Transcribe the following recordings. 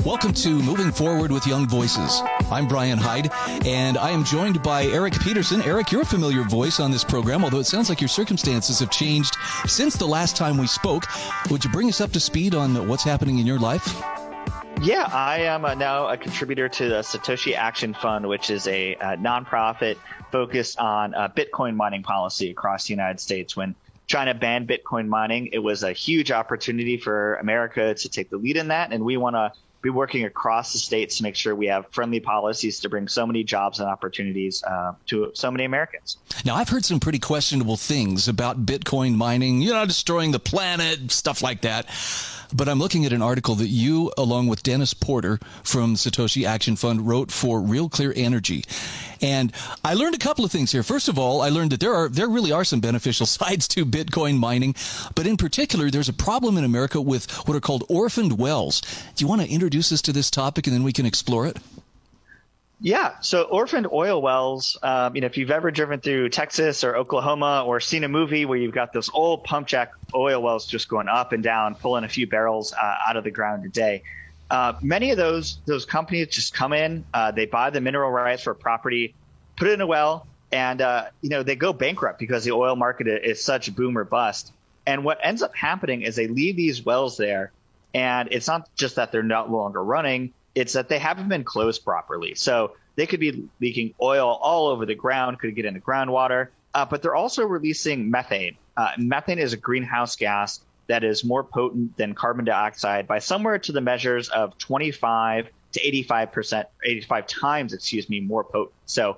Welcome to Moving Forward with Young Voices. I'm Brian Hyde, and I am joined by Eric Peterson. Eric, you're a familiar voice on this program, although it sounds like your circumstances have changed since the last time we spoke. Would you bring us up to speed on what's happening in your life? Yeah, I am now a contributor to the Satoshi Action Fund, which is a nonprofit focused on Bitcoin mining policy across the United States. When China banned Bitcoin mining, it was a huge opportunity for America to take the lead in that, and we want to be working across the states to make sure we have friendly policies to bring so many jobs and opportunities to so many Americans. Now, I've heard some pretty questionable things about Bitcoin mining, destroying the planet, stuff like that. But I'm looking at an article that you, along with Dennis Porter from Satoshi Action Fund, wrote for Real Clear Energy. And I learned a couple of things here. First of all, I learned that there really are some beneficial sides to Bitcoin mining. But in particular, there's a problem in America with what are called orphaned wells. Do you want to introduce us to this topic and then we can explore it? Yeah. So orphaned oil wells, if you've ever driven through Texas or Oklahoma or seen a movie where you've got those old pump jack oil wells just going up and down, pulling a few barrels out of the ground a day. Many of those companies just come in, they buy the mineral rights for a property, put it in a well, and, they go bankrupt because the oil market is such boom or bust. And what ends up happening is they leave these wells there, and it's not just that they're no longer running. It's that they haven't been closed properly. So they could be leaking oil all over the ground, could get into groundwater, but they're also releasing methane. Methane is a greenhouse gas that is more potent than carbon dioxide by somewhere to the measures of 25 to 85 times, more potent. So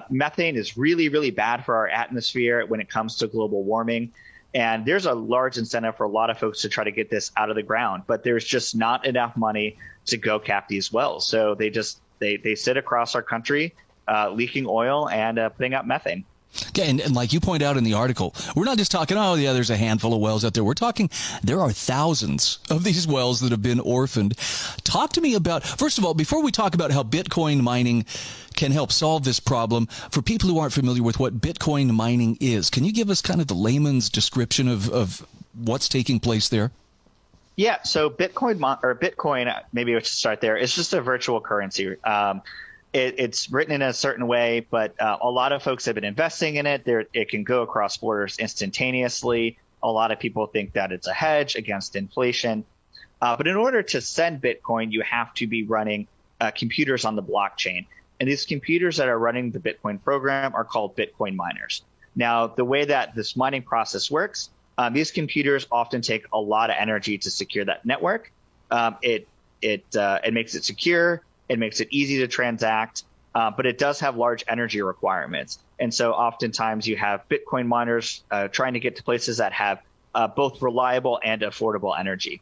methane is really, really bad for our atmosphere when it comes to global warming. And there's a large incentive for a lot of folks to try to get this out of the ground, but there's just not enough money to go cap these wells. So they sit across our country leaking oil and putting out methane. Okay, and like you point out in the article, we're not just talking, there's a handful of wells out there. We're talking there are thousands of these wells that have been orphaned. Talk to me about, first of all, before we talk about how Bitcoin mining can help solve this problem, for people who aren't familiar with what Bitcoin mining is, can you give us kind of the layman's description of what's taking place there? Yeah, so Bitcoin, maybe we should start there. It's just a virtual currency. It's written in a certain way, but a lot of folks have been investing in it. It can go across borders instantaneously. A lot of people think that it's a hedge against inflation. But in order to send Bitcoin, you have to be running computers on the blockchain. And these computers that are running the Bitcoin program are called Bitcoin miners. Now, the way that this mining process works, these computers often take a lot of energy to secure that network. It makes it secure. It makes it easy to transact, but it does have large energy requirements. And so oftentimes you have Bitcoin miners trying to get to places that have both reliable and affordable energy.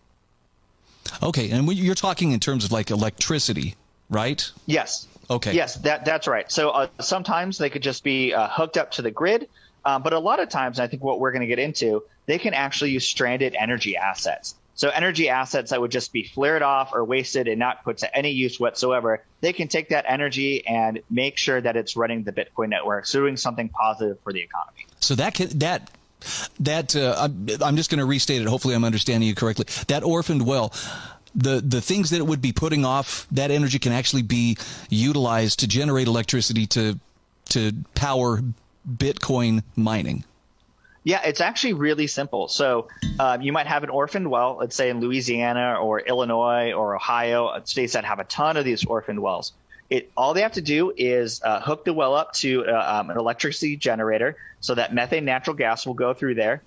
Okay. And you're talking in terms of like electricity, right? Yes. Okay. Yes, that's right. So sometimes they could just be hooked up to the grid. But a lot of times, I think what we're going to get into, they can actually use stranded energy assets. So energy assets that would just be flared off or wasted and not put to any use whatsoever, they can take that energy and make sure that it's running the Bitcoin network, so doing something positive for the economy. So I'm just going to restate it. Hopefully I'm understanding you correctly. That orphaned well, the things that it would be putting off, that energy can actually be utilized to generate electricity to power Bitcoin mining. Yeah, it's actually really simple. So you might have an orphaned well, let's say in Louisiana or Illinois or Ohio, states that have a ton of these orphaned wells. All they have to do is hook the well up to an electricity generator so that methane natural gas will go through there.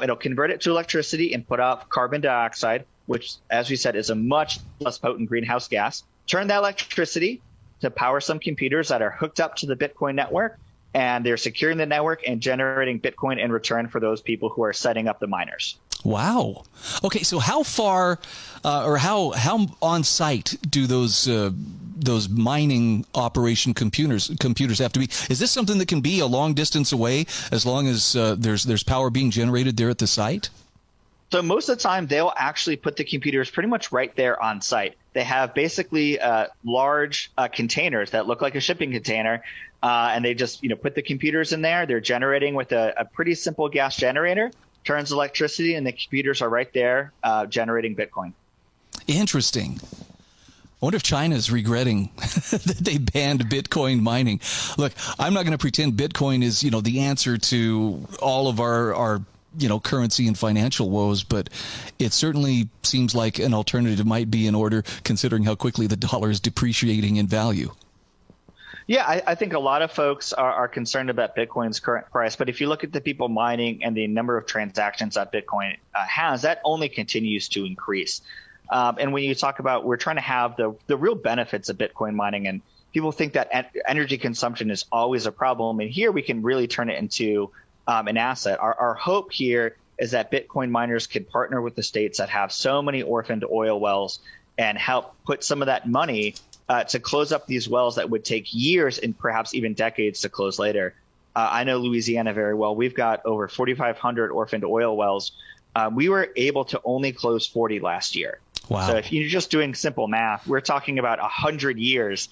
It'll convert it to electricity and put off carbon dioxide, which, as we said, is a much less potent greenhouse gas. Turn that electricity to power some computers that are hooked up to the Bitcoin network, and they're securing the network and generating Bitcoin in return for those people who are setting up the miners. Wow. Okay, so how far or how on site do those mining operation computers have to be? Is this something that can be a long distance away as long as there's power being generated there at the site? So most of the time, they'll actually put the computers pretty much right there on site. They have basically large containers that look like a shipping container, and they just put the computers in there. They're generating with a pretty simple gas generator, turns electricity, and the computers are right there generating Bitcoin. Interesting. I wonder if China's regretting that they banned Bitcoin mining. Look, I'm not going to pretend Bitcoin is, the answer to all of our currency and financial woes, but it certainly seems like an alternative might be in order, considering how quickly the dollar is depreciating in value. Yeah, I think a lot of folks are concerned about Bitcoin's current price, but if you look at the people mining and the number of transactions that Bitcoin has, that only continues to increase. And when you talk about we're trying to have the real benefits of Bitcoin mining, and people think that energy consumption is always a problem, and here we can really turn it into an asset. Our hope here is that Bitcoin miners can partner with the states that have so many orphaned oil wells and help put some of that money to close up these wells that would take years and perhaps even decades to close later. I know Louisiana very well. We've got over 4,500 orphaned oil wells. We were able to only close 40 last year. Wow. So if you're just doing simple math, we're talking about 100 years,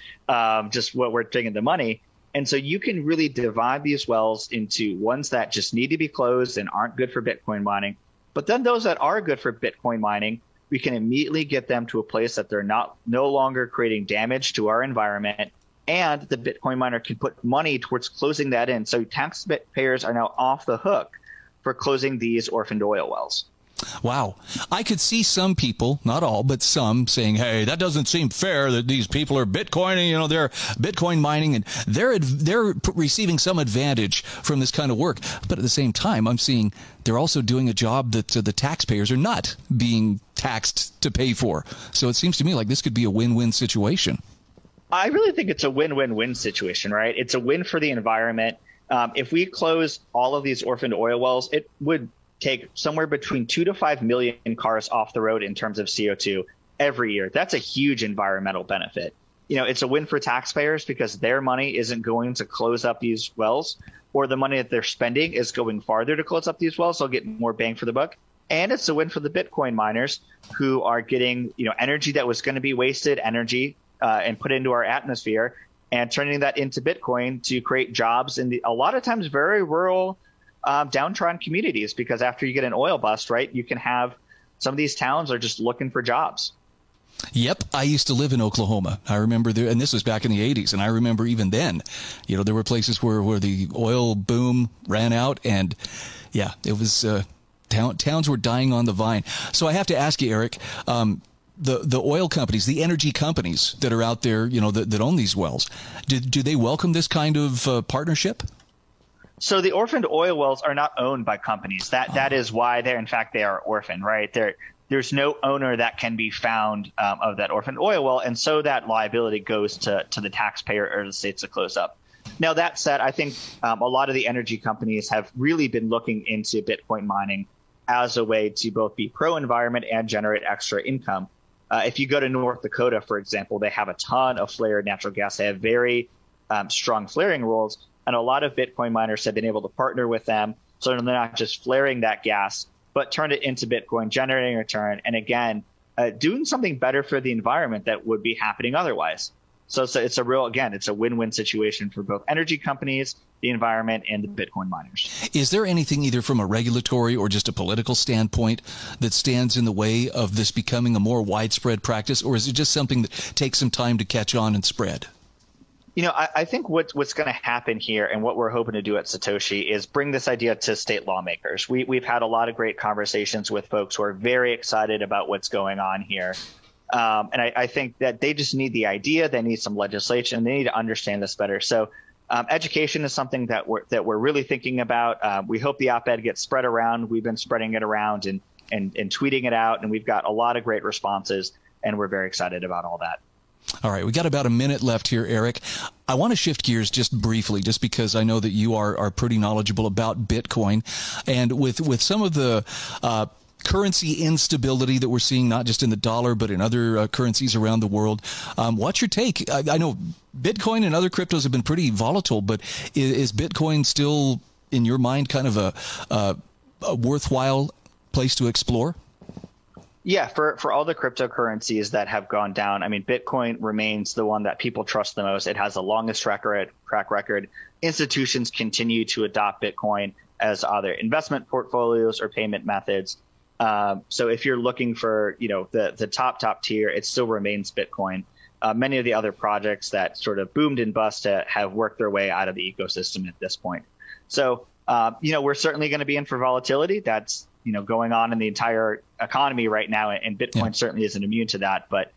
just what we're taking the money. And so you can really divide these wells into ones that just need to be closed and aren't good for Bitcoin mining. But then those that are good for Bitcoin mining, we can immediately get them to a place that they're no longer creating damage to our environment. And the Bitcoin miner can put money towards closing that in. So taxpayers are now off the hook for closing these orphaned oil wells. Wow. I could see some people, not all, but some saying, hey, that doesn't seem fair that these people are Bitcoining, they're Bitcoin mining and they're receiving some advantage from this kind of work. But at the same time, I'm seeing they're also doing a job that the taxpayers are not being taxed to pay for. So it seems to me like this could be a win-win situation. I really think it's a win-win-win situation, right? It's a win for the environment. If we close all of these orphaned oil wells, it would take somewhere between 2 to 5 million cars off the road in terms of CO2 every year. That's a huge environmental benefit. It's a win for taxpayers because their money isn't going to close up these wells, or the money that they're spending is going farther to close up these wells. So they'll get more bang for the buck. And it's a win for the Bitcoin miners who are getting, energy that was going to be wasted energy and put into our atmosphere and turning that into Bitcoin to create jobs in a lot of times very rural downtrodden communities, because after you get an oil bust, right, you can have some of these towns are just looking for jobs. Yep. I used to live in Oklahoma. I remember there, and this was back in the 80s. And I remember even then, there were places where the oil boom ran out. And yeah, it was towns were dying on the vine. So I have to ask you, Eric, the oil companies, the energy companies that are out there, that own these wells, do they welcome this kind of partnership? So the orphaned oil wells are not owned by companies. That is why they are orphaned, right? There's no owner that can be found of that orphaned oil well, and so that liability goes to the taxpayer or the states to close up. Now, that said, I think a lot of the energy companies have really been looking into Bitcoin mining as a way to both be pro-environment and generate extra income. If you go to North Dakota, for example, they have a ton of flared natural gas. They have very strong flaring rules. And a lot of Bitcoin miners have been able to partner with them so they're not just flaring that gas, but turn it into Bitcoin, generating a return. And again, doing something better for the environment that would be happening otherwise. So it's a win-win situation for both energy companies, the environment, and the Bitcoin miners. Is there anything either from a regulatory or just a political standpoint that stands in the way of this becoming a more widespread practice? Or is it just something that takes some time to catch on and spread? I think what's going to happen here and what we're hoping to do at Satoshi is bring this idea to state lawmakers. We've had a lot of great conversations with folks who are very excited about what's going on here. And I think that they just need the idea. They need some legislation. They need to understand this better. So education is something that we're really thinking about. We hope the op-ed gets spread around. We've been spreading it around and tweeting it out. And we've got a lot of great responses. And we're very excited about all that. All right, we got about a minute left here, Eric. I want to shift gears just briefly, just because I know that you are pretty knowledgeable about Bitcoin, and with some of the currency instability that we're seeing, not just in the dollar but in other currencies around the world. What's your take? I know Bitcoin and other cryptos have been pretty volatile, but is Bitcoin still, in your mind, kind of a worthwhile place to explore? Yeah, for all the cryptocurrencies that have gone down, I mean, Bitcoin remains the one that people trust the most. It has the longest track record. Institutions continue to adopt Bitcoin as either investment portfolios or payment methods. So if you're looking for, the top tier, it still remains Bitcoin. Many of the other projects that sort of boomed and bust have worked their way out of the ecosystem at this point. So, we're certainly going to be in for volatility. That's, going on in the entire economy right now. And Bitcoin certainly isn't immune to that. But,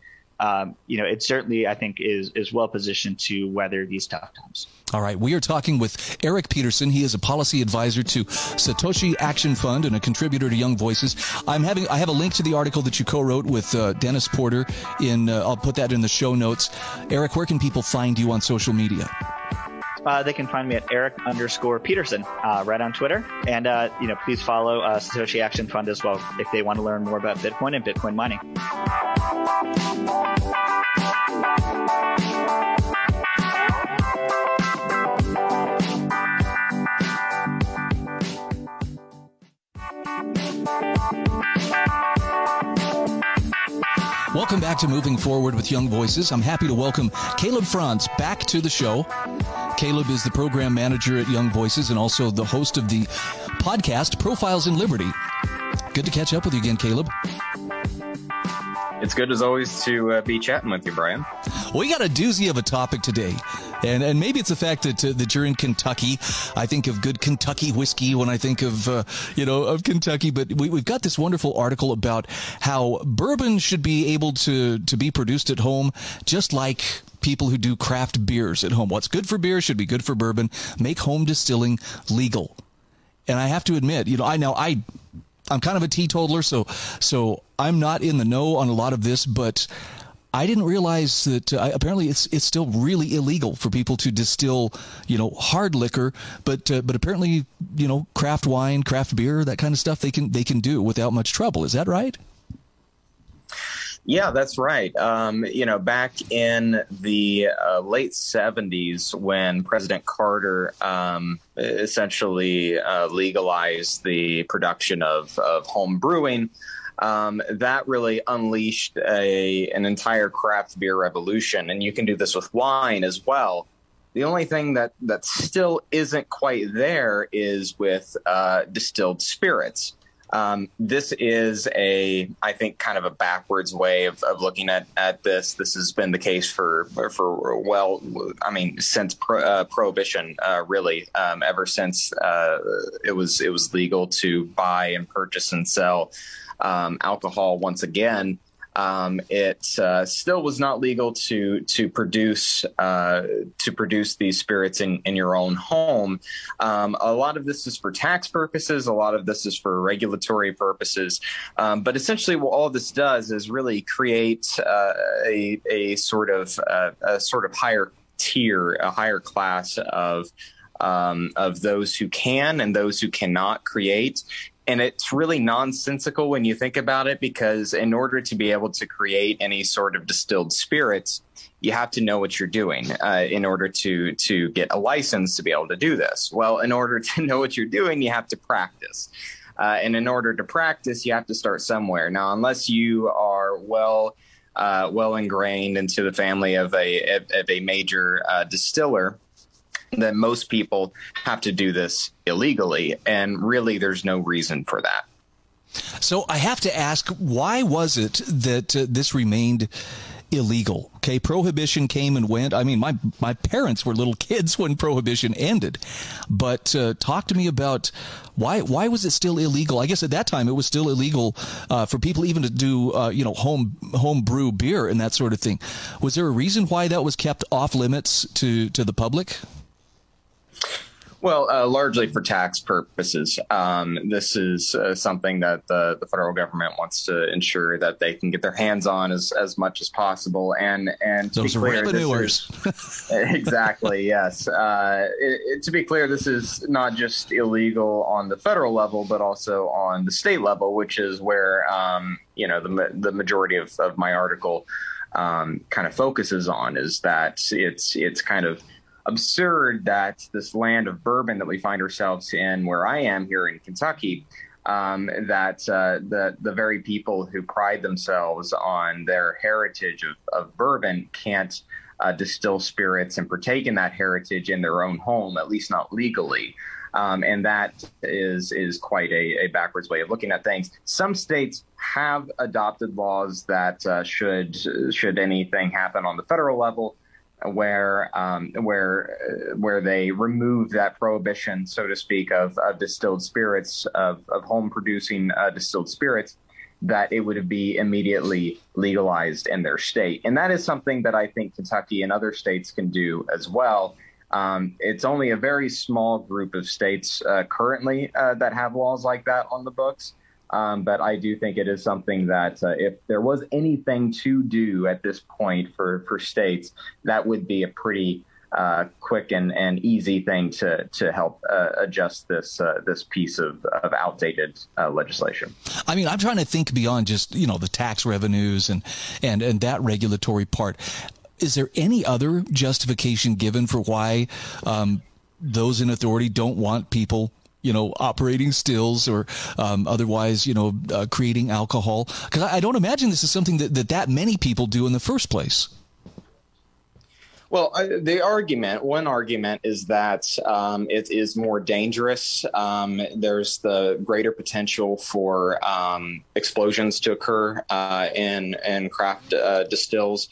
it certainly, I think, is well positioned to weather these tough times. All right. We are talking with Eric Peterson. He is a policy advisor to Satoshi Action Fund and a contributor to Young Voices. I have a link to the article that you co-wrote with Dennis Porter. I'll put that in the show notes. Eric, where can people find you on social media? They can find me at Eric_Peterson right on Twitter. And, please follow Satoshi Action Fund as well if they want to learn more about Bitcoin and Bitcoin mining. Welcome back to Moving Forward with Young Voices. I'm happy to welcome Caleb Franz back to the show. Caleb is the program manager at Young Voices and also the host of the podcast Profiles in Liberty. Good to catch up with you again, Caleb. It's good as always to be chatting with you, Brian. We got a doozy of a topic today. And maybe it's the fact that you're in Kentucky. I think of good Kentucky whiskey when I think of Kentucky. But we've got this wonderful article about how bourbon should be able to be produced at home, just like people who do craft beers at home. What's good for beer should be good for bourbon. Make home distilling legal. And I have to admit, I'm kind of a teetotaler, so I'm not in the know on a lot of this, but I didn't realize that apparently it's still really illegal for people to distill, hard liquor, but apparently, craft wine, craft beer, that kind of stuff they can do without much trouble. Is that right? Yeah, that's right. Back in the late 70s, when President Carter essentially legalized the production of home brewing, that really unleashed an entire craft beer revolution. And you can do this with wine as well. The only thing that still isn't quite there is with distilled spirits. This is I think, kind of a backwards way of looking at this. This has been the case since Prohibition, really, ever since it was legal to buy and purchase and sell alcohol once again. It still was not legal to produce these spirits in your own home. A lot of this is for tax purposes. A lot of this is for regulatory purposes. But essentially, what all this does is really create a sort of higher tier, a higher class of those who can and those who cannot create. And it's really nonsensical when you think about it, because in order to be able to create any sort of distilled spirits, you have to know what you're doing in order to get a license to be able to do this. Well, in order to know what you're doing, you have to practice. And in order to practice, you have to start somewhere. Now, unless you are well ingrained into the family of a major distiller, then most people have to do this illegally, and really there's no reason for that. So I have to ask, why was it that this remained illegal? Okay, Prohibition came and went. I mean, my parents were little kids when Prohibition ended, but talk to me about why was it still illegal? I guess at that time it was still illegal for people even to do home brew beer and that sort of thing. Was there a reason why that was kept off limits to the public? Well, largely for tax purposes. This is something that the federal government wants to ensure that they can get their hands on as much as possible. And those revenuers. Exactly, yes. To be clear, this is not just illegal on the federal level, but also on the state level, which is where the majority of my article kind of focuses on, is that it's kind of absurd that this land of bourbon that we find ourselves in, where I am here in Kentucky, the very people who pride themselves on their heritage of bourbon can't distill spirits and partake in that heritage in their own home, at least not legally. And that is quite a backwards way of looking at things. Some states have adopted laws that should anything happen on the federal level, where they remove that prohibition, so to speak, of distilled spirits, of home producing distilled spirits, that it would be immediately legalized in their state. And that is something that I think Kentucky and other states can do as well. It's only a very small group of states currently that have laws like that on the books. But I do think it is something that if there was anything to do at this point for states, that would be a pretty quick and easy thing to help adjust this piece of outdated legislation. I mean, I'm trying to think beyond just, the tax revenues and that regulatory part. Is there any other justification given for why those in authority don't want people, operating stills or otherwise, creating alcohol? Because I don't imagine this is something that many people do in the first place. Well, one argument is that it is more dangerous. There's the greater potential for explosions to occur in craft distilleries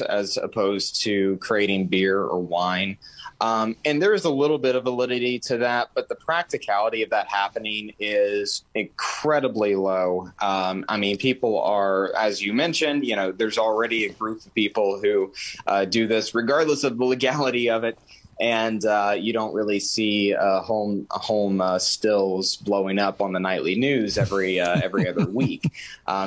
as opposed to creating beer or wine. And there's a little bit of validity to that, but the practicality of that happening is incredibly low. I mean, people are, as you mentioned, there's already a group of people who do this regardless of the legality of it. And you don't really see home stills blowing up on the nightly news every other week.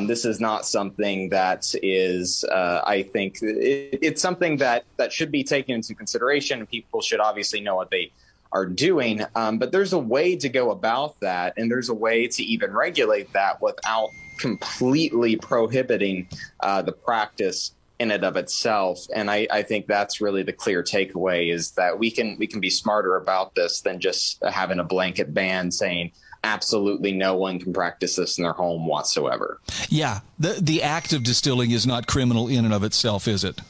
This is not something that is, I think, it's something that should be taken into consideration. People should obviously know what they are doing, but there's a way to go about that, and there's a way to even regulate that without completely prohibiting the practice in and of itself. And I think that's really the clear takeaway, is that we can be smarter about this than just having a blanket ban saying absolutely no one can practice this in their home whatsoever. Yeah. The act of distilling is not criminal in and of itself, is it?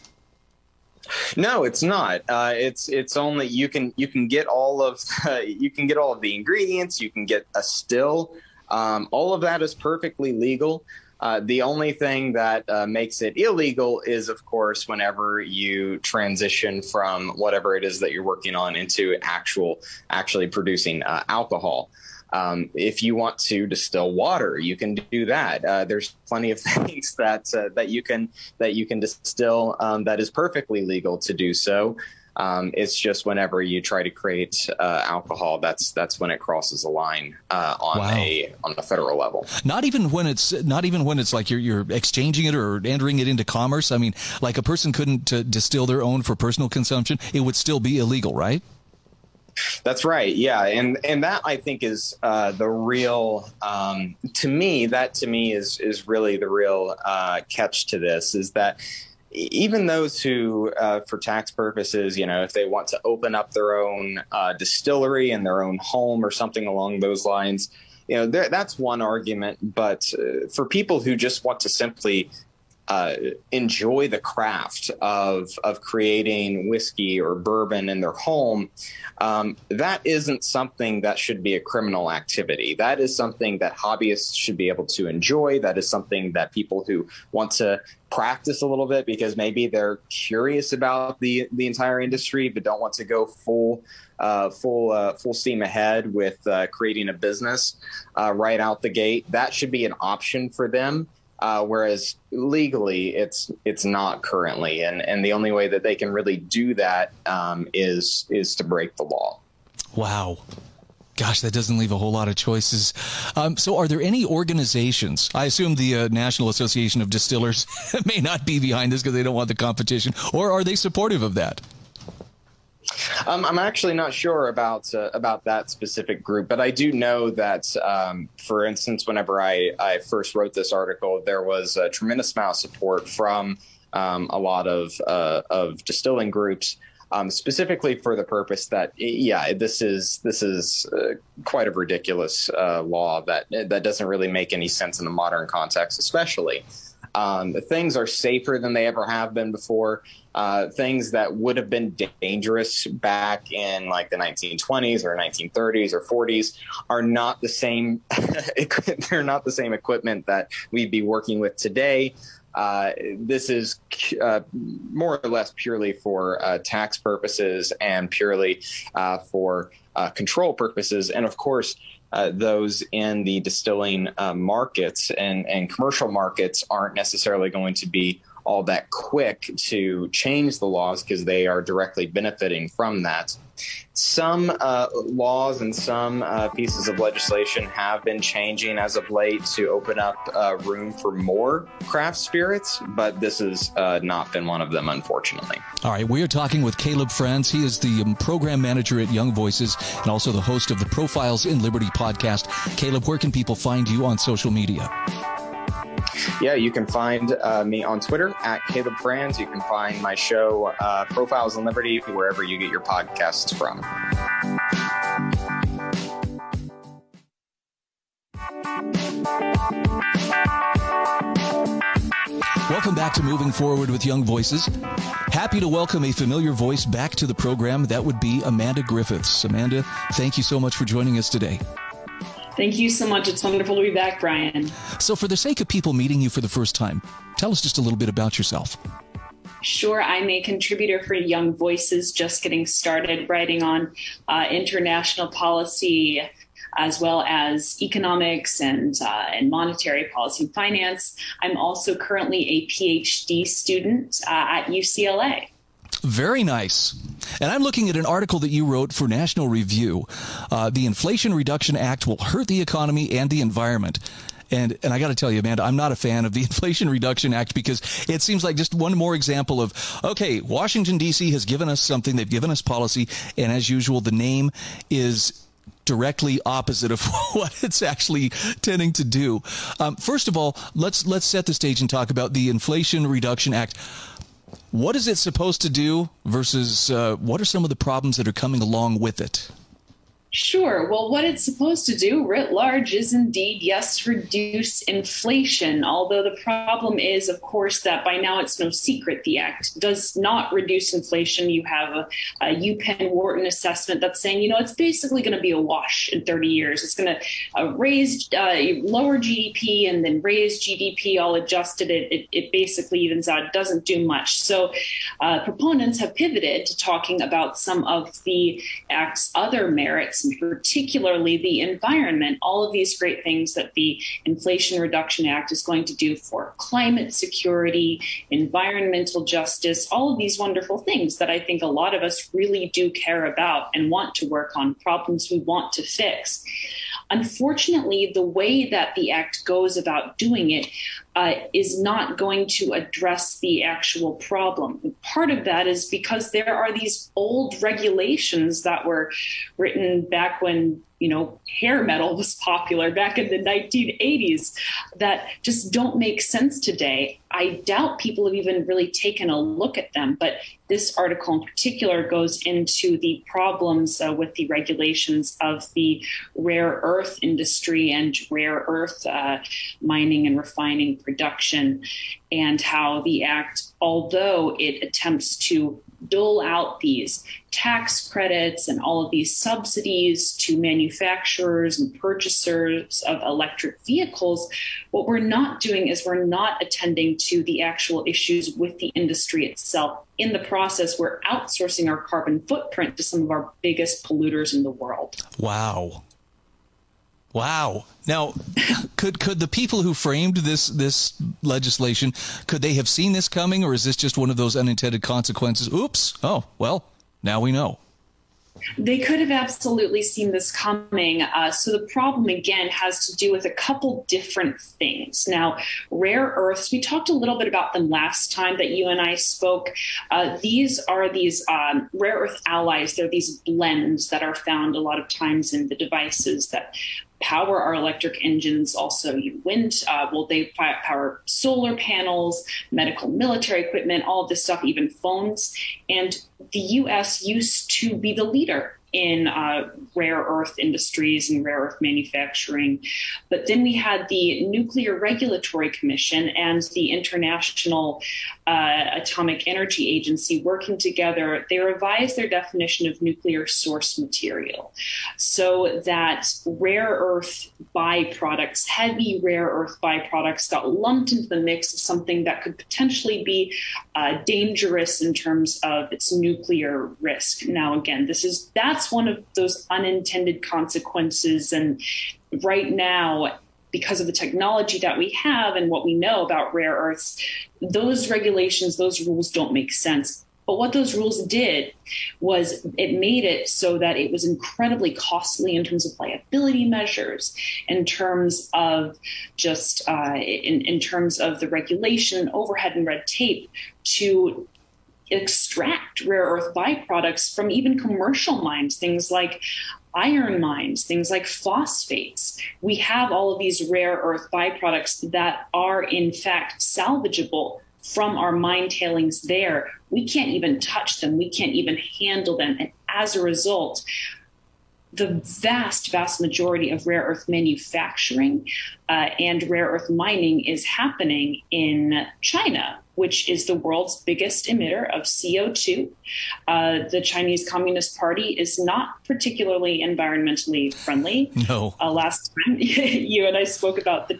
No, it's not. It's only you can get all of the ingredients. You can get a still. All of that is perfectly legal. The only thing that makes it illegal is, of course, whenever you transition from whatever it is that you're working on into actually producing alcohol. If you want to distill water, you can do that. There's plenty of things that you can distill that is perfectly legal to do so. It's just whenever you try to create alcohol, that's when it crosses a line on a federal level. Not even when it's like you're exchanging it or entering it into commerce. I mean, like a person couldn't distill their own for personal consumption. It would still be illegal, right? That's right. Yeah. And that, I think, is the real to me is really the real catch to this, is that even those who, for tax purposes, if they want to open up their own distillery in their own home or something along those lines, that's one argument. But for people who just want to simply enjoy the craft of creating whiskey or bourbon in their home, that isn't something that should be a criminal activity. That is something that hobbyists should be able to enjoy. That is something that people who want to practice a little bit because maybe they're curious about the entire industry but don't want to go full steam ahead with creating a business right out the gate. That should be an option for them. Whereas legally, it's not currently, and the only way that they can really do that is to break the law. Wow. Gosh, that doesn't leave a whole lot of choices. So are there any organizations? I assume the National Association of Distillers may not be behind this because they don't want the competition, or are they supportive of that? I'm actually not sure about that specific group, but I do know that, for instance, whenever I first wrote this article, there was a tremendous amount of support from a lot of distilling groups. specifically for the purpose that, yeah, this is quite a ridiculous law that doesn't really make any sense in the modern context, especially. Things are safer than they ever have been before. Things that would have been dangerous back in like the 1920s or 1930s or 40s are not the same. They're not the same equipment that we'd be working with today. This is more or less purely for tax purposes and purely for control purposes. And of course, those in the distilling markets and commercial markets aren't necessarily going to be all that quick to change the laws because they are directly benefiting from that. Some laws and some pieces of legislation have been changing as of late to open up room for more craft spirits, but this has not been one of them, unfortunately. All right, we are talking with Caleb Franz. He is the program manager at Young Voices and also the host of the Profiles in Liberty podcast. Caleb, where can people find you on social media? Yeah, you can find me on Twitter at Caleb Franz. You can find my show, Profiles in Liberty, wherever you get your podcasts from. Welcome back to Moving Forward with Young Voices. Happy to welcome a familiar voice back to the program. That would be Amanda Griffiths. Amanda, thank you so much for joining us today. Thank you so much. It's wonderful to be back, Brian. So for the sake of people meeting you for the first time, tell us just a little bit about yourself. Sure. I'm a contributor for Young Voices, just getting started writing on international policy, as well as economics and monetary policy and finance. I'm also currently a PhD student at UCLA. Very nice. And I'm looking at an article that you wrote for National Review. The Inflation Reduction Act will hurt the economy and the environment. And I got to tell you, Amanda, I'm not a fan of the Inflation Reduction Act because it seems like just one more example of, okay, Washington, D.C. has given us something. They've given us policy. And as usual, the name is directly opposite of what it's actually tending to do. First of all, let's set the stage and talk about the Inflation Reduction Act. What is it supposed to do versus what are some of the problems that are coming along with it? Sure. Well, what it's supposed to do writ large is indeed, yes, reduce inflation. Although the problem is, of course, that by now it's no secret the act does not reduce inflation. You have a UPenn Wharton assessment that's saying, it's basically going to be a wash in 30 years. It's going to raise lower GDP and then raise GDP all adjusted. It basically evens out. It doesn't do much. So proponents have pivoted to talking about some of the act's other merits, and particularly the environment, all of these great things that the Inflation Reduction Act is going to do for climate security, environmental justice, all of these wonderful things that I think a lot of us really do care about and want to work on, problems we want to fix. Unfortunately, the way that the act goes about doing it is not going to address the actual problem. And part of that is because there are these old regulations that were written back when hair metal was popular back in the 1980s that just don't make sense today. I doubt people have even really taken a look at them, but this article in particular goes into the problems with the regulations of the rare earth industry and rare earth mining and refining production, and how the act, although it attempts to dole out these tax credits and all of these subsidies to manufacturers and purchasers of electric vehicles, what we're not doing is we're not attending to the actual issues with the industry itself. In the process, we're outsourcing our carbon footprint to some of our biggest polluters in the world. Wow. Now, could the people who framed this legislation, could they have seen this coming, or is this just one of those unintended consequences? Oops. Oh, well, now we know. They could have absolutely seen this coming. So the problem, again, has to do with a couple different things. Now, rare earths, we talked a little bit about them last time that you and I spoke. These are these rare earth alloys. They're these blends that are found a lot of times in the devices that power our electric engines, also wind, they power solar panels, medical, military equipment, all of this stuff, even phones. And the U.S. used to be the leader in rare earth industries and rare earth manufacturing. But then we had the Nuclear Regulatory Commission and the International Atomic Energy Agency working together. They revised their definition of nuclear source material so that rare earth byproducts, heavy rare earth byproducts, got lumped into the mix of something that could potentially be dangerous in terms of its nuclear risk. Now, again, that's one of those unintended consequences. And right now, because of the technology that we have and what we know about rare earths, those regulations, those rules don't make sense. But what those rules did was it made it so that it was incredibly costly in terms of liability measures, in terms of just in terms of the regulation, overhead, and red tape to extract rare earth byproducts from even commercial mines, things like iron mines, things like phosphates. We have all of these rare earth byproducts that are in fact salvageable from our mine tailings there. We can't even touch them. We can't even handle them. And as a result, the vast, vast majority of rare earth manufacturing and rare earth mining is happening in China, which is the world's biggest emitter of CO2. The Chinese Communist Party is not particularly environmentally friendly. No. Last time you and I spoke about the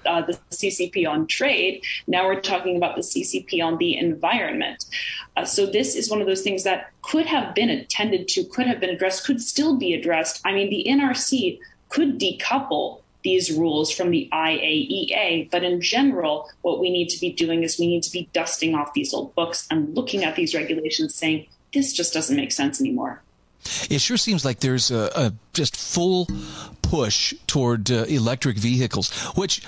CCP on trade. Now we're talking about the CCP on the environment. So this is one of those things that could have been attended to, could have been addressed, could still be addressed. I mean, the NRC could decouple these rules from the IAEA. But in general, what we need to be doing is we need to be dusting off these old books and looking at these regulations saying, this just doesn't make sense anymore. It sure seems like there's a just full push toward electric vehicles, which,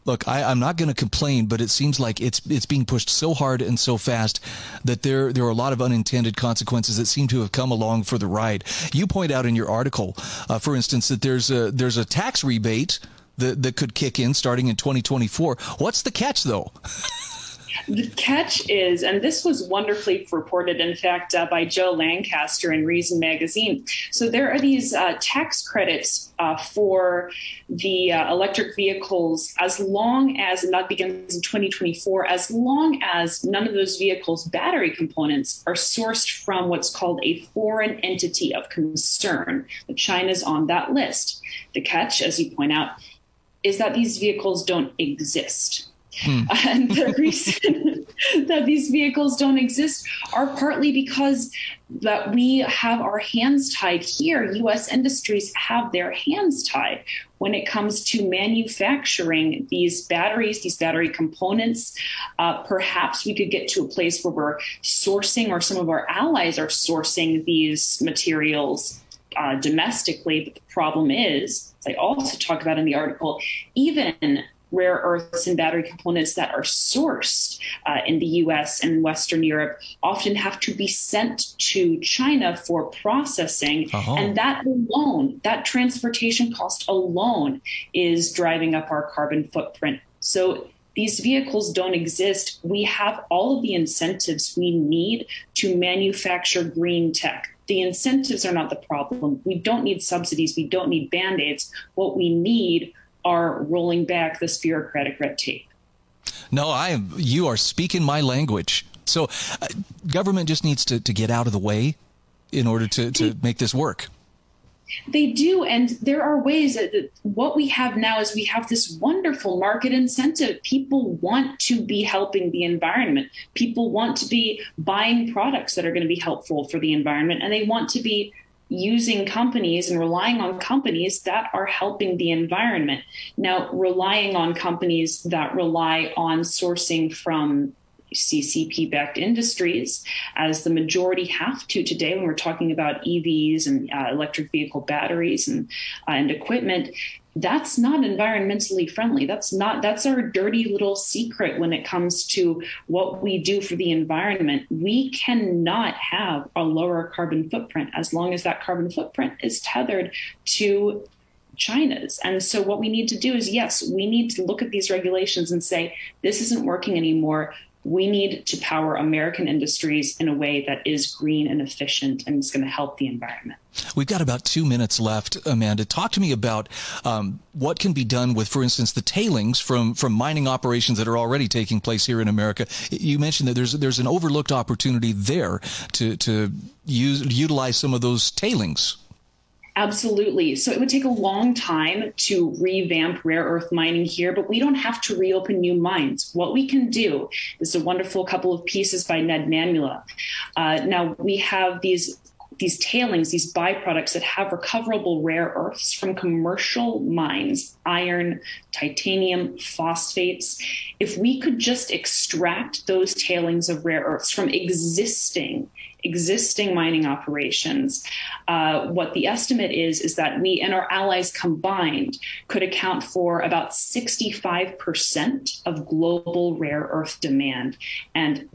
look, I'm not going to complain, but it seems like it's being pushed so hard and so fast that there are a lot of unintended consequences that seem to have come along for the ride. You point out in your article, for instance, that there's a tax rebate that could kick in starting in 2024. What's the catch, though? The catch is, and this was wonderfully reported, in fact, by Joe Lancaster in Reason Magazine. So there are these tax credits for the electric vehicles as long as, and that begins in 2024, as long as none of those vehicles' battery components are sourced from what's called a foreign entity of concern. China's on that list. The catch, as you point out, is that these vehicles don't exist. And the reason that these vehicles don't exist are partly because that we have our hands tied here. U.S. industries have their hands tied when it comes to manufacturing these batteries, these battery components. Perhaps we could get to a place where we're sourcing, or some of our allies are sourcing these materials domestically. But the problem is, as I also talk about in the article, even rare earths and battery components that are sourced in the U.S. and Western Europe often have to be sent to China for processing. And that alone, that transportation cost alone, is driving up our carbon footprint. So these vehicles don't exist. We have all of the incentives we need to manufacture green tech. The incentives are not the problem. We don't need subsidies. We don't need Band-Aids. What we need are rolling back this bureaucratic red tape. No, you are speaking my language. So government just needs to get out of the way in order to make this work. They do. And there are ways that what we have now is we have this wonderful market incentive. People want to be helping the environment. People want to be buying products that are going to be helpful for the environment. And they want to be using companies and relying on companies that are helping the environment. Now, relying on companies that rely on sourcing from CCP-backed industries, as the majority have to today when we're talking about EVs and electric vehicle batteries and equipment, that's not environmentally friendly. That's our dirty little secret when it comes to what we do for the environment. We cannot have a lower carbon footprint as long as that carbon footprint is tethered to China's. And so what we need to do is, yes, we need to look at these regulations and say, this isn't working anymore. We need to power American industries in a way that is green and efficient and is going to help the environment. We've got about 2 minutes left, Amanda. Talk to me about what can be done with, for instance, the tailings from mining operations that are already taking place here in America. You mentioned that there's an overlooked opportunity there to utilize some of those tailings. Absolutely. So it would take a long time to revamp rare earth mining here, but we don't have to reopen new mines. What we can do is a wonderful couple of pieces by Ned Manmula. Now we have these tailings, these byproducts that have recoverable rare earths from commercial mines, iron, titanium, phosphates. If we could just extract those tailings of rare earths from existing mining operations, what the estimate is that we and our allies combined could account for about 65% of global rare earth demand. And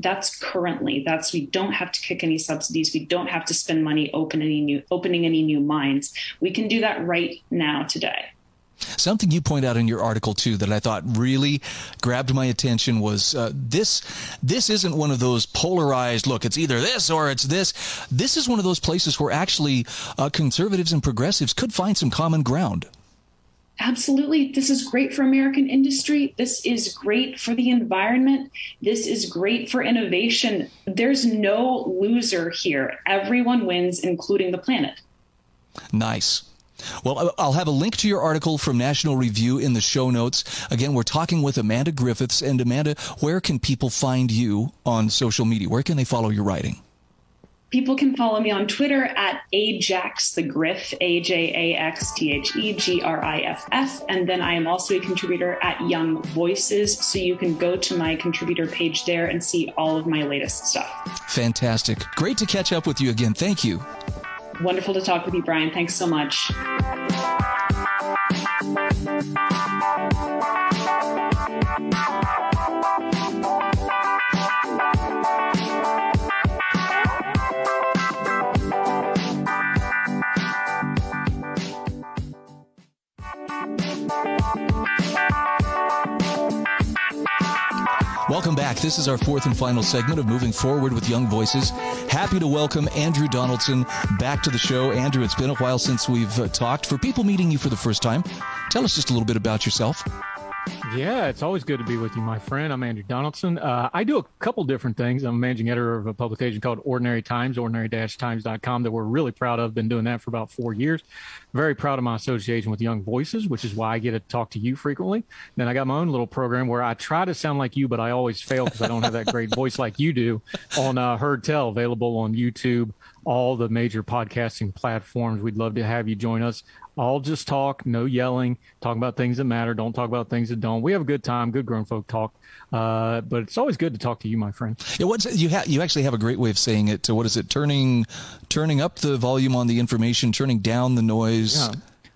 we don't have to kick any subsidies. We don't have to spend money opening any new mines. We can do that right now today. Something you point out in your article, too, that I thought really grabbed my attention was this isn't one of those polarized, look, it's either this or it's this. This is one of those places where actually conservatives and progressives could find some common ground. Absolutely. This is great for American industry. This is great for the environment. This is great for innovation. There's no loser here. Everyone wins, including the planet. Nice. Well, I'll have a link to your article from National Review in the show notes. Again, we're talking with Amanda Griffiths. And Amanda, where can people find you on social media? Where can they follow your writing? People can follow me on Twitter at AjaxTheGriff, AjaxTheGriff. And then I am also a contributor at Young Voices. So you can go to my contributor page there and see all of my latest stuff. Fantastic. Great to catch up with you again. Thank you. Wonderful to talk with you, Brian. Thanks so much. Welcome back. This is our fourth and final segment of Moving Forward with Young Voices. Happy to welcome Andrew Donaldson back to the show. Andrew, it's been a while since we've talked. For people meeting you for the first time, tell us just a little bit about yourself. Yeah, it's always good to be with you, my friend. I'm Andrew Donaldson. I do a couple different things. I'm managing editor of a publication called Ordinary Times, ordinary-times.com, that we're really proud of. Been doing that for about 4 years. Very proud of my association with Young Voices, which is why I get to talk to you frequently. Then I got my own little program where I try to sound like you, but I always fail because I don't have that great voice like you do, on Heard Tell, available on YouTube, all the major podcasting platforms. We'd love to have you join us. All just talk, no yelling, talk about things that matter, don't talk about things that don't. We have a good time, good grown folk talk, but it's always good to talk to you, my friend. Yeah, you actually have a great way of saying it. What is it? Turning up the volume on the information, turning down the noise. Yeah.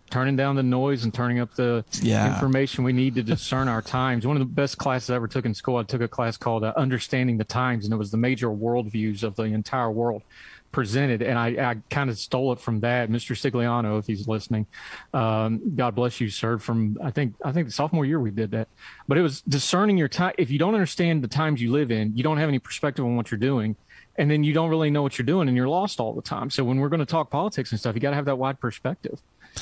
Turning down the noise and turning up the information we need to discern our times. One of the best classes I ever took in school, I took a class called Understanding the Times, and it was the major worldviews of the entire world presented, and I kind of stole it from that. Mr. Stigliano, if he's listening, God bless you, sir, from I think the sophomore year we did that. But it was discerning your time. If you don't understand the times you live in, you don't have any perspective on what you're doing, and then you don't really know what you're doing, and you're lost all the time. So when we're going to talk politics and stuff, you got to have that wide perspective,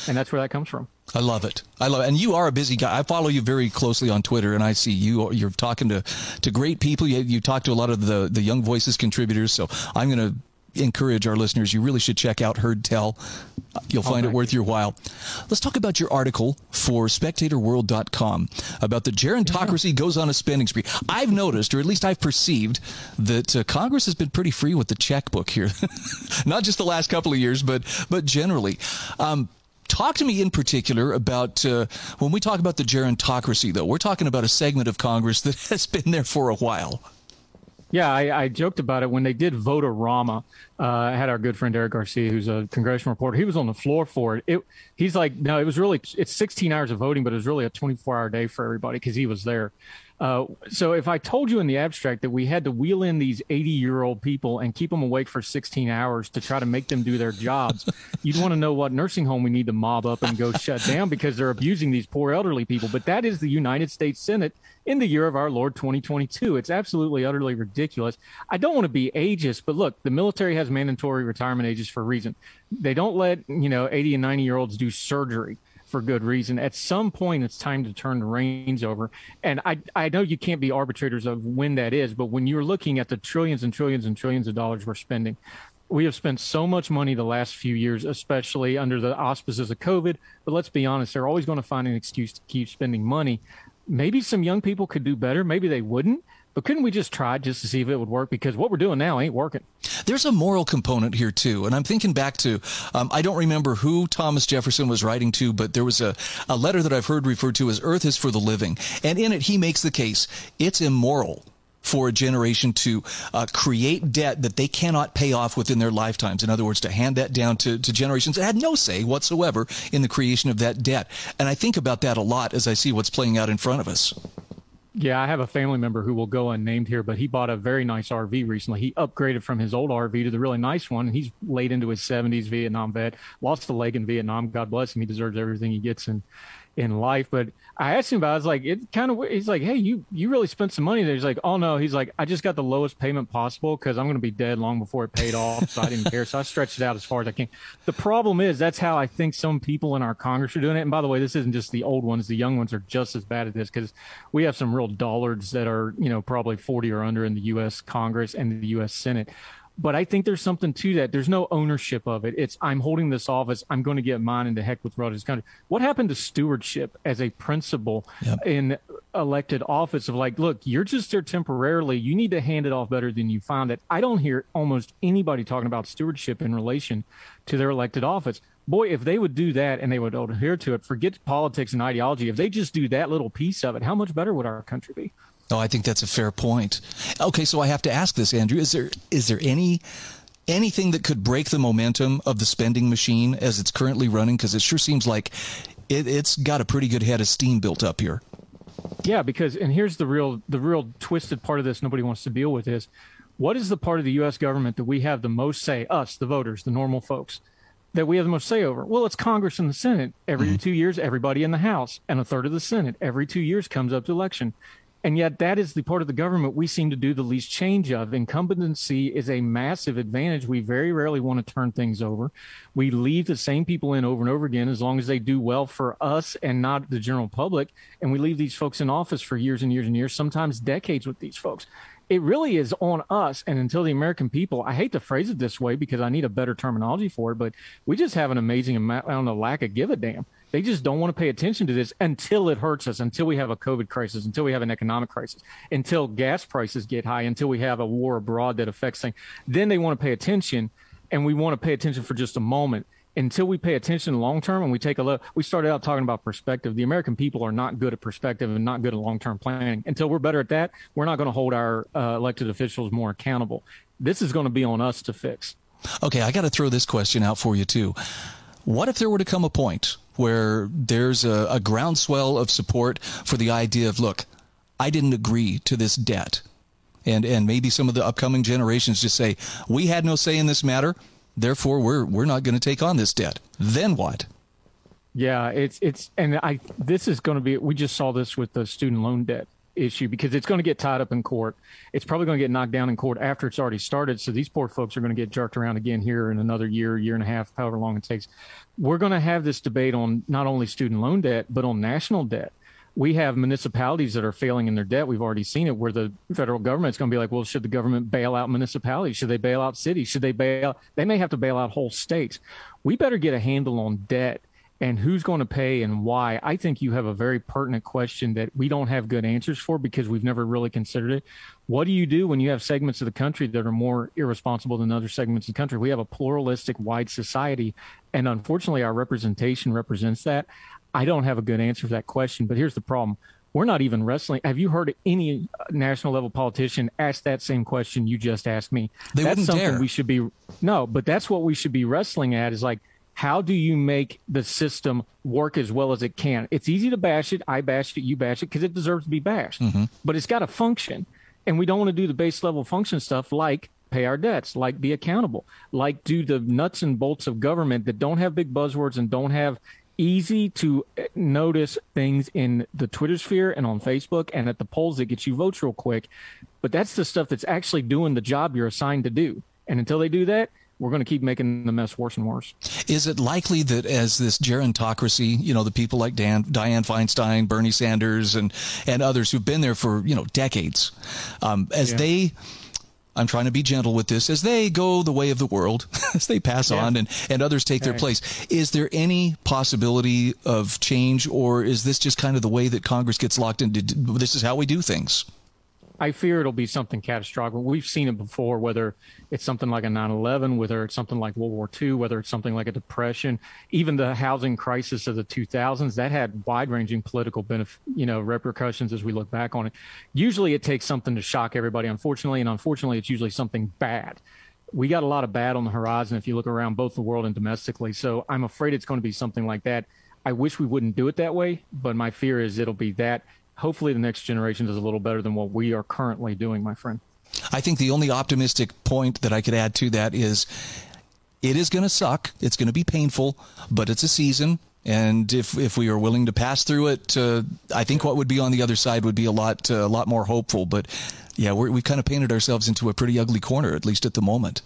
and that's where that comes from. I love it. And you are a busy guy. I follow you very closely on Twitter, and I see you're talking to great people. You talk to a lot of the Young Voices contributors, so I'm going to encourage our listeners. You really should check out Heard Tell. You'll find it worth your while. Let's talk about your article for spectatorworld.com about the gerontocracy goes on a spending spree. I've noticed, or at least I've perceived, that Congress has been pretty free with the checkbook here. Not just the last couple of years, but generally. Talk to me in particular about when we talk about the gerontocracy, though. We're talking about a segment of Congress that has been there for a while. Yeah, I joked about it when they did Vote-A-Rama. I had our good friend Eric Garcia, who's a congressional reporter. He was on the floor for it. He's like, no, it's 16 hours of voting, but it was really a 24-hour day for everybody because he was there. So if I told you in the abstract that we had to wheel in these 80-year-old people and keep them awake for 16 hours to try to make them do their jobs, you'd want to know what nursing home we need to mob up and go shut down because they're abusing these poor elderly people. But that is the United States Senate in the year of our Lord 2022. It's absolutely, utterly ridiculous. I don't want to be ageist, but look, the military has mandatory retirement ages for a reason. They don't let, 80 and 90-year-olds do surgery for good reason. At some point, it's time to turn the reins over. And I know you can't be arbitrators of when that is, but when you're looking at the trillions and trillions and trillions of dollars we're spending, we have spent so much money the last few years, especially under the auspices of COVID. But let's be honest, they're always going to find an excuse to keep spending money. Maybe some young people could do better. Maybe they wouldn't. But couldn't we just try just to see if it would work? Because what we're doing now ain't working. There's a moral component here, too. And I'm thinking back to, I don't remember who Thomas Jefferson was writing to, but there was a letter that I've heard referred to as Earth is for the Living. And in it, he makes the case it's immoral for a generation to create debt that they cannot pay off within their lifetimes. In other words, to hand that down to generations that had no say whatsoever in the creation of that debt. And I think about that a lot as I see what's playing out in front of us. Yeah, I have a family member who will go unnamed here, but he bought a very nice RV recently. He upgraded from his old RV to the really nice one. He's late into his 70s, Vietnam vet, lost a leg in Vietnam. God bless him. He deserves everything he gets in life. But I asked him about it. I was like, he's like, hey, you really spent some money there. He's like, oh, no. He's like, I just got the lowest payment possible because I'm going to be dead long before it paid off. So I didn't care. So I stretched it out as far as I can. The problem is that's how I think some people in our Congress are doing it. And by the way, this isn't just the old ones. The young ones are just as bad at this because we have some real dullards that are, probably 40 or under in the U.S. Congress and the U.S. Senate. But I think there's something to that. There's no ownership of it. It's I'm holding this office. I'm going to get mine and to heck with what is country. What happened to stewardship as a principle in elected office of like, look, you're just there temporarily. You need to hand it off better than you found it. I don't hear almost anybody talking about stewardship in relation to their elected office. Boy, if they would do that and they would adhere to it, forget politics and ideology. If they just do that little piece of it, how much better would our country be? Oh, I think that's a fair point. Okay, so I have to ask this, Andrew. Is there anything that could break the momentum of the spending machine as it's currently running? Because it sure seems like it's got a pretty good head of steam built up here. Yeah, and here's the real twisted part of this nobody wants to deal with is, what is the part of the U.S. government that we have the most say, us, the voters, the normal folks, that we have the most say over? Well, it's Congress and the Senate. Every 2 years, everybody in the House, and a third of the Senate every 2 years comes up to election. And yet that is the part of the government we seem to do the least change of. Incumbency is a massive advantage. We very rarely want to turn things over. We leave the same people in over and over again as long as they do well for us and not the general public. And we leave these folks in office for years and years and years, sometimes decades with these folks. It really is on us. And until the American people, I hate to phrase it this way because I need a better terminology for it, but we just have an amazing amount of lack of give a damn. They just don't want to pay attention to this until it hurts us, until we have a COVID crisis, until we have an economic crisis, until gas prices get high, until we have a war abroad that affects things. Then they want to pay attention, and we want to pay attention for just a moment. Until we pay attention long term and we take a look, we started out talking about perspective. The American people are not good at perspective and not good at long term planning. Until we're better at that, we're not going to hold our elected officials more accountable. This is going to be on us to fix. Okay, I got to throw this question out for you, too. What if there were to come a point where there's a groundswell of support for the idea of, look, I didn't agree to this debt. And maybe some of the upcoming generations just say, we had no say in this matter. Therefore, we're not going to take on this debt. Then what? Yeah, this is going to be, we just saw this with the student loan debt issue because it's going to get tied up in court. It's probably going to get knocked down in court after it's already started. So these poor folks are going to get jerked around again here in another year and a half, however long it takes. We're going to have this debate on not only student loan debt, but on national debt. We have municipalities that are failing in their debt. We've already seen it where the federal government's going to be like, well, should the government bail out municipalities? Should they bail out cities? They may have to bail out whole states. We better get a handle on debt and who's going to pay and why. I think you have a very pertinent question that we don't have good answers for because we've never really considered it. What do you do when you have segments of the country that are more irresponsible than other segments of the country? We have a pluralistic, wide society, and unfortunately our representation represents that. I don't have a good answer for that question, but here's the problem. We're not even wrestling. Have you heard any national level politician ask that same question you just asked me? They that's wouldn't something dare. we should be. No, but that's what we should be wrestling at, is like, how do you make the system work as well as it can? It's easy to bash it. I bashed it. You bash it because it deserves to be bashed. But it's got to function. And we don't want to do the base level function stuff like pay our debts, like be accountable, like do the nuts and bolts of government that don't have big buzzwords and don't have easy to notice things in the Twitter sphere and on Facebook and at the polls that get you votes real quick. But that's the stuff that's actually doing the job you're assigned to do. And until they do that, we're going to keep making the mess worse and worse. Is it likely that as this gerontocracy, the people like Dianne Feinstein, Bernie Sanders, and others who've been there for, decades, I'm trying to be gentle with this, as they go the way of the world, as they pass on and others take their place, is there any possibility of change, or is this just kind of the way that Congress gets locked into, this is how we do things? I fear it'll be something catastrophic. We've seen it before, whether it's something like a 9/11, whether it's something like World War II, whether it's something like a depression, even the housing crisis of the 2000s, that had wide-ranging political repercussions as we look back on it. Usually it takes something to shock everybody, unfortunately, and unfortunately it's usually something bad. We got a lot of bad on the horizon if you look around both the world and domestically, so I'm afraid it's going to be something like that. I wish we wouldn't do it that way, but my fear is it'll be that. Hopefully the next generation does a little better than what we are currently doing, my friend. I think the only optimistic point that I could add to that is it is going to suck. It's going to be painful, but it's a season. And if we are willing to pass through it, I think what would be on the other side would be a lot more hopeful. But yeah, we've kind of painted ourselves into a pretty ugly corner, at least at the moment.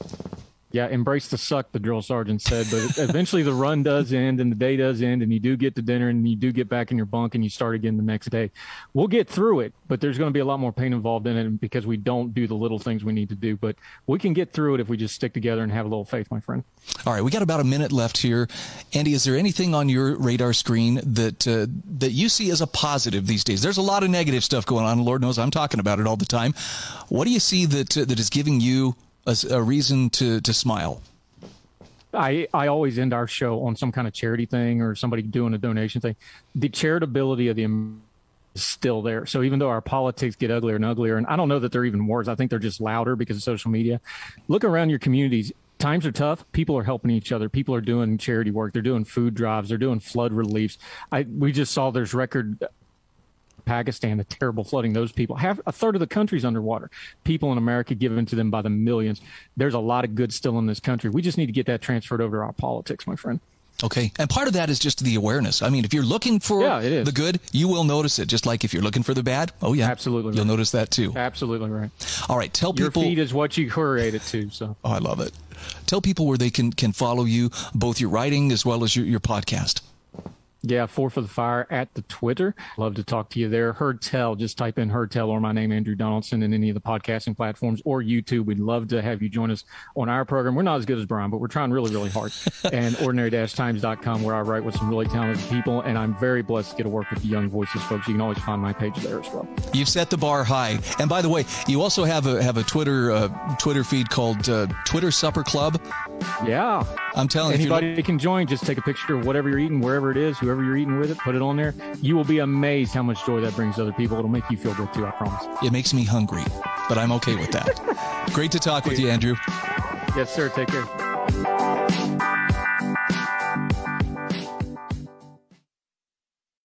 Yeah, embrace the suck, the drill sergeant said. But eventually the run does end and the day does end and you do get to dinner and you do get back in your bunk and you start again the next day. We'll get through it, but there's going to be a lot more pain involved in it because we don't do the little things we need to do. But we can get through it if we just stick together and have a little faith, my friend. All right, we got about a minute left here. Andy, is there anything on your radar screen that you see as a positive these days? There's a lot of negative stuff going on. Lord knows I'm talking about it all the time. What do you see that is giving you a reason to smile? I always end our show on some kind of charity thing or somebody doing a donation thing. The charitability of the is still there. So even though our politics get uglier and uglier, and I don't know that they're even worse, I think they're just louder because of social media. Look around your communities. Times are tough. People are helping each other. People are doing charity work. They're doing food drives. They're doing flood reliefs. We just saw there's record Pakistan, the terrible flooding. Those people, a third of the country's underwater. People in America given to them by the millions. There's a lot of good still in this country. We just need to get that transferred over to our politics, my friend. Okay. And part of that is just the awareness. I mean, if you're looking for the good, you will notice it. Just like if you're looking for the bad. Oh, yeah. Absolutely. You'll notice that, too. Absolutely right. All right. Tell people. Your feed is what you curate it to. So. Oh, I love it. Tell people where they can follow you, both your writing as well as your podcast. Yeah, 4 for the Fire at the Twitter. Love to talk to you there. Heard Tell, just type in Heard Tell or my name, Andrew Donaldson, in any of the podcasting platforms or YouTube. We'd love to have you join us on our program. We're not as good as Brian, but we're trying really, really hard. And ordinary-times.com, where I write with some really talented people. And I'm very blessed to get to work with the Young Voices folks. You can always find my page there as well. You've set the bar high. And by the way, you also have a Twitter feed called Twitter Supper Club. Yeah. I'm telling you. Anybody can join. Just take a picture of whatever you're eating, wherever it is, whoever you're eating with it, put it on there. You will be amazed how much joy that brings to other people. It'll make you feel good too, I promise. It makes me hungry, but I'm okay with that. Great to talk with you, Andrew. Yes, sir. Take care.